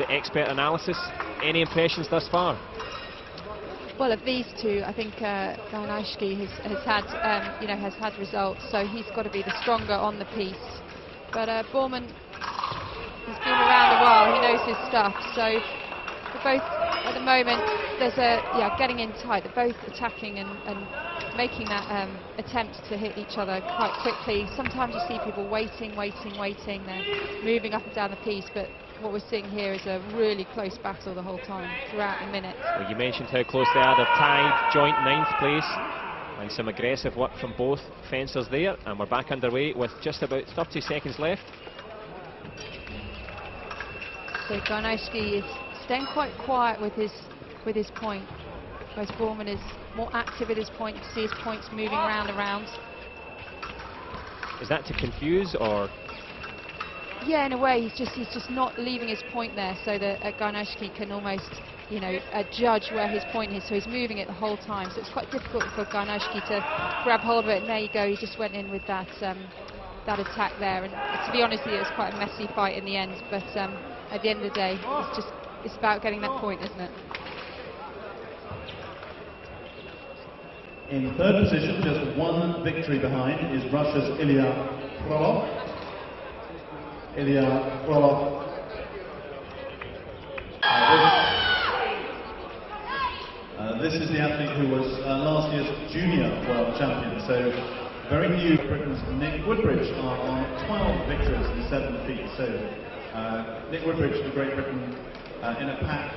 the expert analysis. Any impressions thus far? Well, of these two, I think Garnaschki has had results, so he's got to be the stronger on the piece. But Bormann has been around a while; he knows his stuff. So they're both at the moment. There's getting in tight. They're both attacking and making that attempt to hit each other quite quickly. Sometimes you see people waiting. They're moving up and down the piece, but what we're seeing here is a really close battle the whole time, throughout the minute. Well, you mentioned how close they are. They're tied, joint 9th place, and some aggressive work from both fencers there. And we're back underway with just about 30 seconds left. So Garnaschki is staying quite quiet with his point, whereas Bormann is more active at his point. You can see his points moving around the rounds. Is that to confuse, or? Yeah, in a way, he's just not leaving his point there, so that Garnaschki can almost, judge where his point is. So he's moving it the whole time. So it's quite difficult for Garnaschki to grab hold of it. And there you go. He just went in with that attack there. And to be honest, it was quite a messy fight in the end. But at the end of the day, it's about getting that point, isn't it? In third position, just one victory behind, is Russia's Ilya Frolov. Ilya Frolov. This is the athlete who was last year's junior world champion, so very new. Britain's Nick Woodbridge are on 12 victories in 7 feet, so Nick Woodbridge for Great Britain in a pack.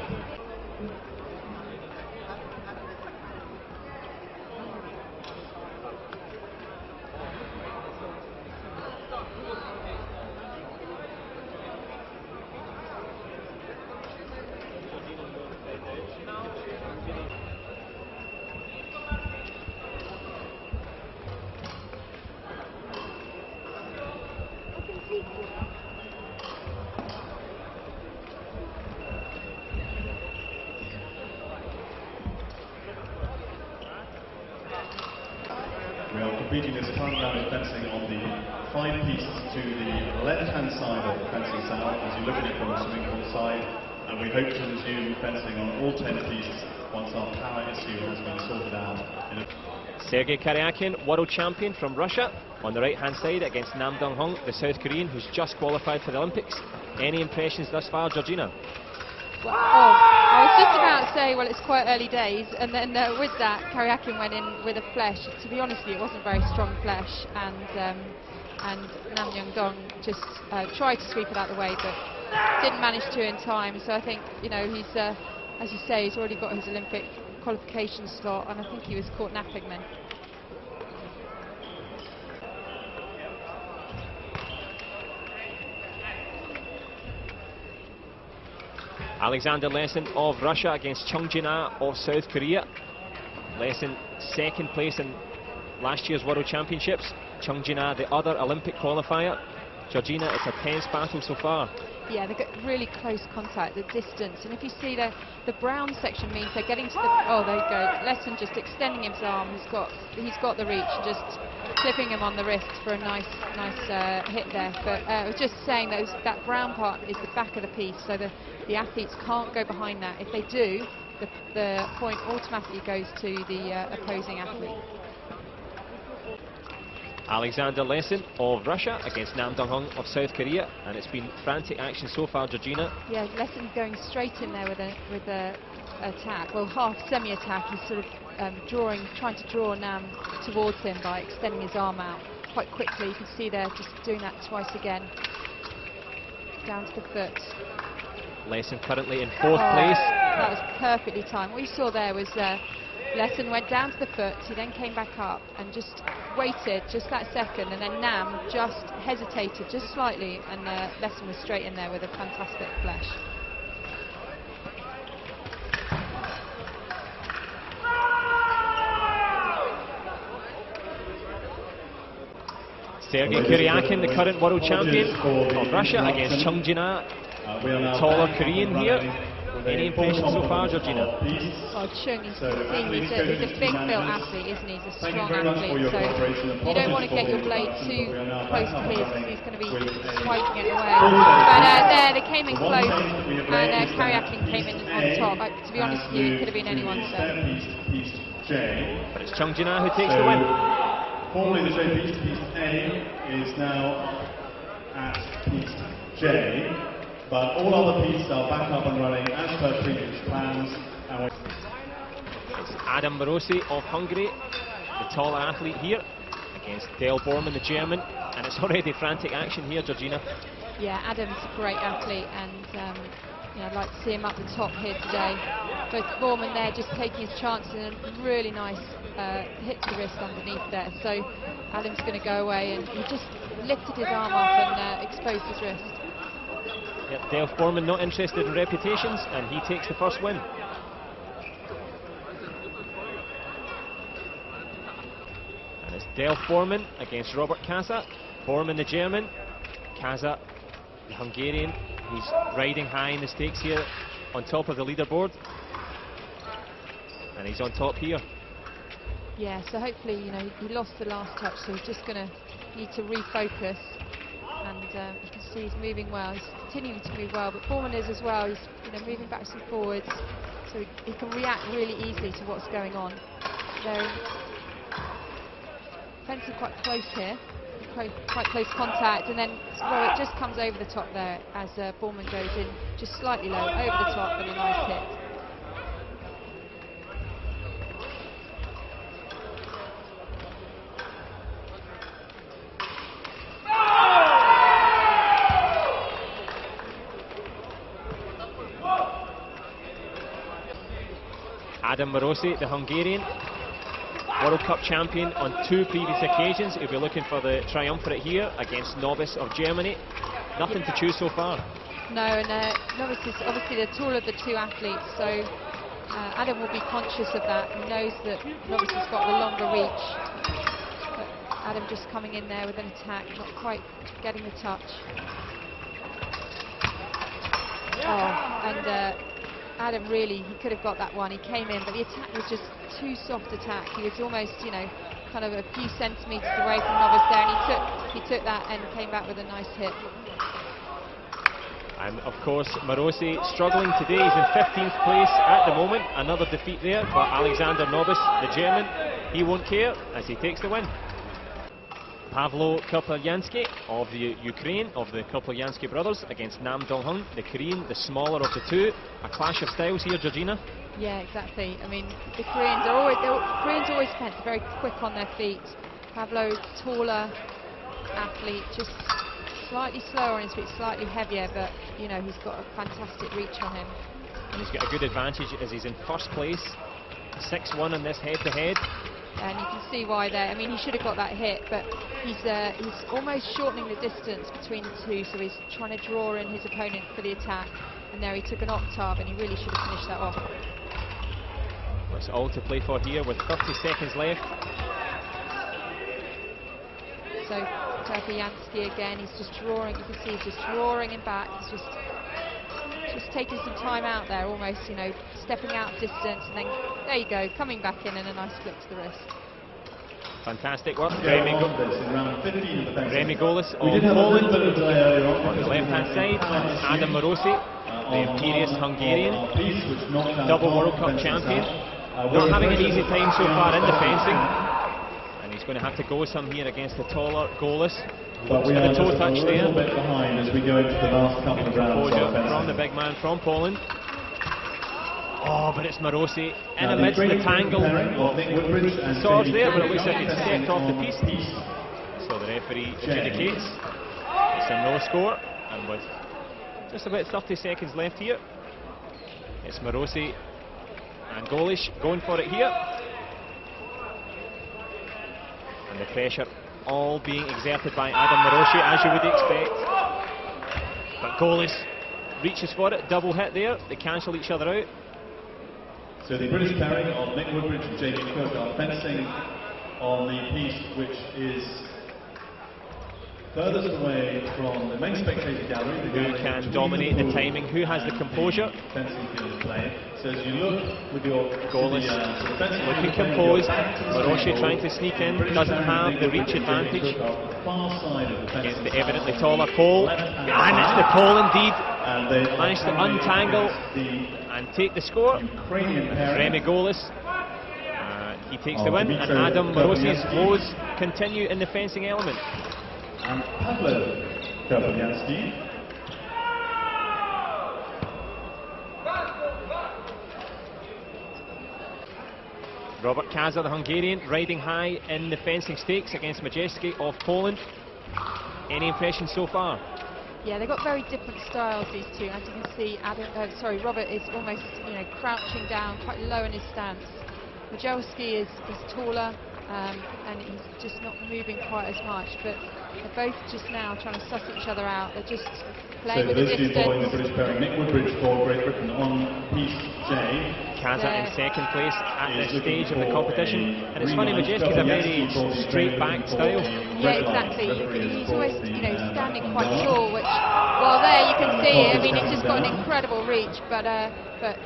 We are completing this current round of fencing on the 5 pieces to the left-hand side of the fencing cell as you look at it from the swimming pool side, and we hope to resume fencing on all 10 pieces once our power issue has been sorted out. Sergei Karyakin, world champion from Russia, on the right-hand side against Nam Dong-hong, the South Korean, who's just qualified for the Olympics. Any impressions thus far, Georgina? Well, I was just about to say, well, it's quite early days, and then with that, Karyakin went in with a flesh. To be honest with you, it wasn't very strong flesh, and Nam Dong just tried to sweep it out of the way, but didn't manage to in time. So I think, he's, as you say, he's already got his Olympic qualification slot, and I think he was caught napping then. Alexander Lesin of Russia against Chung Jin-ah of South Korea. Lesin second place in last year's World Championships. Chung Jin-ah the other Olympic qualifier. Georgina, it's a tense battle so far. Yeah, they've got really close contact, the distance, and if you see the brown section means they're getting to the, oh, there you go, Lesin just extending his arm, he's got the reach, and just clipping him on the wrist for a nice hit there. But I was just saying that brown part is the back of the piece, so the athletes can't go behind that. If they do, the point automatically goes to the opposing athlete. Alexander Lesin of Russia against Nam Dong-hong of South Korea, and it's been frantic action so far, Georgina. Yeah, Lesin going straight in there with a attack, well, half semi-attack. He's sort of trying to draw Nam towards him by extending his arm out quite quickly. You can see there, just doing that twice again. Down to the foot. Lesin currently in 4th place. That was perfectly timed. What you saw there was Lesin went down to the foot, he then came back up and just waited just that second, and then Nam just hesitated just slightly, and Lesin was straight in there with a fantastic flash. Sergei Karyakin, the current world champion of Russia, against Chung Jin-ah, the taller Korean here. Any impressions so far, Georgina? Well, Chung, he's a big-built athlete, isn't he? He's a strong athlete, so you don't want to get your blade too close to his, because he's going to be swiping it away. But there, they came in close, and Kariakin came in on top. To be honest with you, it could have been anyone's. But it's Chung Jin-ah who takes the win. Formerly the showpiece, piece A is now at piece J, but all other pieces are back up and running as per previous plans. It's Adam Morosi of Hungary, the taller athlete here, against Dale Borman, the German, and it's already frantic action here, Georgina. Yeah, Adam's a great athlete, and I'd like to see him up the top here today. Both Borman there just taking his chances, and a really nice hit to the wrist underneath there. So Adam's going to go away, and he just lifted his arm up and exposed his wrist. Yep, Dale Borman not interested in reputations, and he takes the first win. And it's Dale Borman against Robert Kaza. Borman the German, Kaza the Hungarian. He's riding high in the stakes here, on top of the leaderboard, and he's on top here. Yeah, so hopefully, he lost the last touch, so he's just going to need to refocus. And you can see he's moving well. He's continuing to move well, but Borman is as well. He's moving backwards and forwards, so he can react really easily to what's going on. They're fencing quite close here. Quite close contact, and then Robert just comes over the top there as Borman goes in just slightly low, over the top, and a nice hit. Adam Morosi, the Hungarian, World Cup champion on 2 previous occasions. He'll be looking for the triumvirate here against Novice of Germany. Nothing to choose so far. No, and Novice is obviously the taller of the 2 athletes, so Adam will be conscious of that. He knows that Novice has got the longer reach. But Adam just coming in there with an attack, not quite getting the touch. Oh, and Adam really, he could have got that one. He came in, but the attack was just too soft attack. He was almost, kind of a few centimetres away from Novice there, and he took that and came back with a nice hit. And of course, Morosi struggling today. He's in 15th place at the moment. Another defeat there, but Alexander Novice, the German, he won't care as he takes the win. Pavlo Kopylyansky of the Ukraine, of the Kopylyansky brothers, against Nam Dong-hun, the Korean, the smaller of the 2. A clash of styles here, Georgina. Yeah, exactly. I mean, the Koreans always fence very quick on their feet. Pavlo, taller athlete, just slightly slower on his feet, slightly heavier, but he's got a fantastic reach on him. And he's got a good advantage as he's in first place, 6-1 in this head-to-head. And you can see why there. I mean, he should have got that hit, but he's almost shortening the distance between the 2, so he's trying to draw in his opponent for the attack. And there he took an octave, and he really should have finished that off. Well, it's all to play for here with 30 seconds left. So Kopylyansky again, he's just drawing. You can see he's just drawing him back. He's just taking some time out there, almost, stepping out of distance, and then there you go, coming back in and a nice flick to the wrist. Fantastic work. Remy Golis of Poland on the left-hand side. Adam Morosi, the imperious Hungarian, double World Cup champion. Not having an easy time so far in the fencing, and he's going to have to go some here against the taller Golis. But we are a little bit behind as we go into the last couple of rounds. From the big man from Poland. Oh, but it's Morosi in amidst the tangle of swords there, but it looks like it's stepped off the piece. So the referee adjudicates. It's a no score, and with just about 30 seconds left here, it's Morosi and Golish going for it here. And the pressure all being exerted by Adam Morosi, as you would expect. But Golis reaches for it, double hit there, they cancel each other out. So the British pairing of Nick Woodbridge and Jamie Cook are fencing on the piece which is furthest away from the main spectator gallery. Who can dominate the timing? Who has the composure? Fencing field play. So as you look with your Goalless, looking composed. Maroshi trying to sneak in, doesn't have the reach advantage against the evidently taller Pole, and it's the Pole indeed. Managed to untangle and take the score. Remy goalless. He takes the win, and Adam Marosi's woes continue in the fencing element. And Pablo Karponianski. Robert Kaza, the Hungarian, riding high in the fencing stakes against Majewski of Poland. Any impressions so far? Yeah, they've got very different styles, these two. As you can see, Robert is almost, crouching down, quite low in his stance. Majewski is taller, and he's just not moving quite as much, but they're both just now trying to suss each other out. They're just playing with the distance. Following the British pairing, Nick Woodbridge for Great Britain on piece J. Kaza in second place at this stage of the competition, and it's funny, Majewski's a very straight back style. Yeah, exactly. He's always, standing quite tall, which, well, there you can see it. I mean, it's just got an incredible reach, but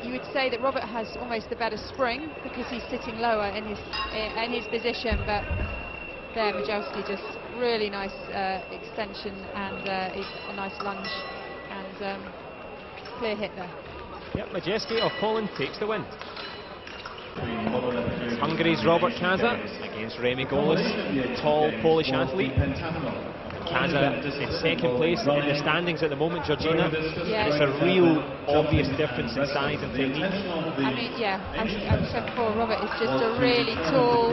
you would say that Robert has almost the better spring because he's sitting lower in his position, but there Majewski just really nice extension and a nice lunge and clear hit there. Yep, Majewski of Poland takes the win. Hungary's Robert Kaza against Remy goalless, tall Polish athlete. Kaza in second place in the standings at the moment, Georgina. Yeah. It's a real obvious difference in size and technique. I mean, yeah, as I said before, Robert is just a really tall,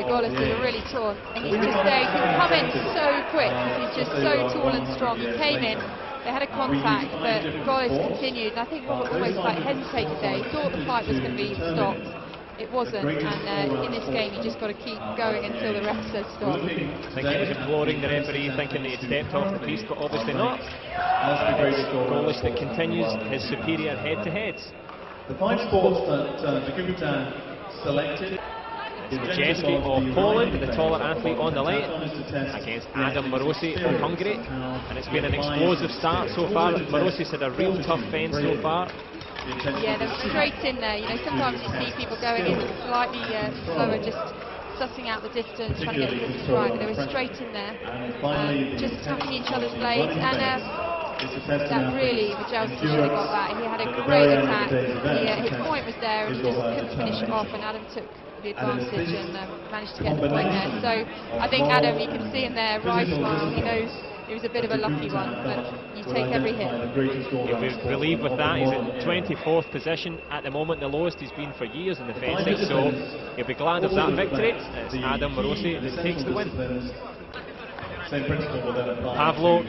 goalless is a really tall, and he's just there, he can come in so quick, he's just so tall and strong. He came in, they had a contact, but goalless continued, and I think Robert almost hesitated there. He thought the fight was going to be stopped. It wasn't, and in this game you just got to keep going until the ref says stop. I think he was imploring the referee, thinking that he'd stepped off the piece, but obviously not. Goalless that continues his superior head-to-heads. The 5 sports that Jakubitan selected. Majewski of Poland, the taller athlete on the line, against Adam Marosi of Hungary, and it's been an explosive start so far. Marosi's had a real tough fence so far. Yeah, they're straight in there. Sometimes you see people going in slightly slower, just sussing out the distance, trying to get the distance right, but they were straight in there, just attacking each other's blades, and that really, Majewski should have got that. He had a great attack, his point was there, and he just couldn't finish it off, and Adam took the advantage and managed to get the point there. So I think Adam, you can see in there, right smile, he knows it was a bit of a lucky one, but you take every hit. He'll be relieved with that. He's in 24th position at the moment, the lowest he's been for years in the fencing, so he'll be glad of that victory. It's Adam Marosi that takes the win. Same principle will then apply. Pablo